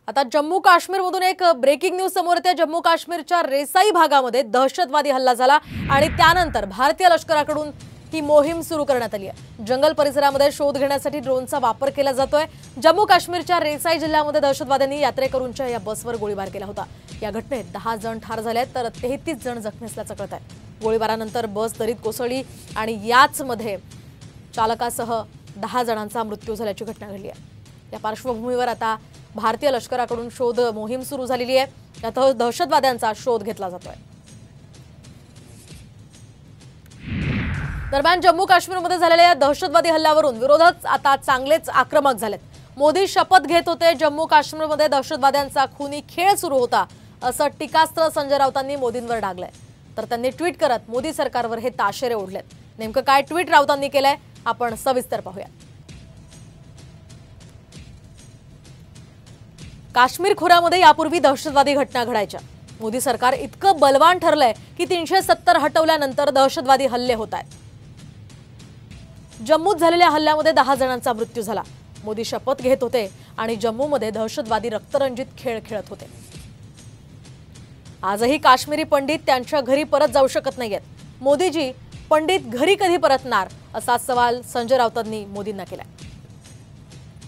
आता जम्मू काश्मीरमधून एक ब्रेकिंग न्यूज समोर येते। जम्मू काश्मीरच्या रेसाई भागामध्ये दहशतवादी हल्ला झाला आणि त्यानंतर भारतीय लष्कराकडून ही मोहीम सुरू करण्यात आली आहे। जंगल परिसरामध्ये शोध घेण्यासाठी ड्रोनचा वापर केला जातोय। जम्मू काश्मीरच्या रेसाई जिल्ह्यामध्ये दहशतवाद्यांनी यात्रेकरूंच्या या बसवर गोळीबार केला होता। या घटनेत 10 जण ठार झाले तर 33 जण जखमी असल्याचं कळत आहे। गोळीबारानंतर बस दरीत कोसळली आणि याचमध्ये चालकासह 10 जणांचा मृत्यू झाल्याची घटना घडली आहे। या पार्श्वभूमीवर आता भारतीय लष्कराकडून शोध मोहीम सुरू झालेली आहे। यात दहशतवाद्यांचा शोध घेतला जातोय। दरम्यान जम्मू काश्मीरमध्ये झालेल्या या दहशतवादी हल्ल्यावरून विरोधक आता चांगलेच आक्रमक झालेत। मोदी शपथ घेत होते, जम्मू काश्मीरमध्ये दहशतवाद्यांचा खूनी खेळ सुरू होता असं टीकास्त्र संजय राऊतांनी मोदींवर डागलंय। तर त्यांनी ट्विट करत मोदी सरकारवर हे ताशेरे ओढलेत। नेमकं काय ट्विट राऊतांनी केलंय आपण सविस्तर पाहूया। काश्मीर खोऱ्यामध्ये यापूर्वी दहशतवादी घटना घडायच्या। मोदी सरकार इतकं बलवान ठरलंय की 370 हटवल्यानंतर दहशतवादी हल्ले होत आहेत। जम्मूत झालेल्या हल्ल्यामध्ये 10 जणांचा मृत्यू झाला। मोदी शपथ घेत होते आणि जम्मूमध्ये दहशतवादी रक्तरंजित खेळ खेळत होते। आजही काश्मीरी पंडित त्यांच्या घरी परत जाऊ शकत नाहीयेत। मोदीजी पंडित घरी कधी परतणार असा सवाल संजय राऊतांनी मोदींना केला।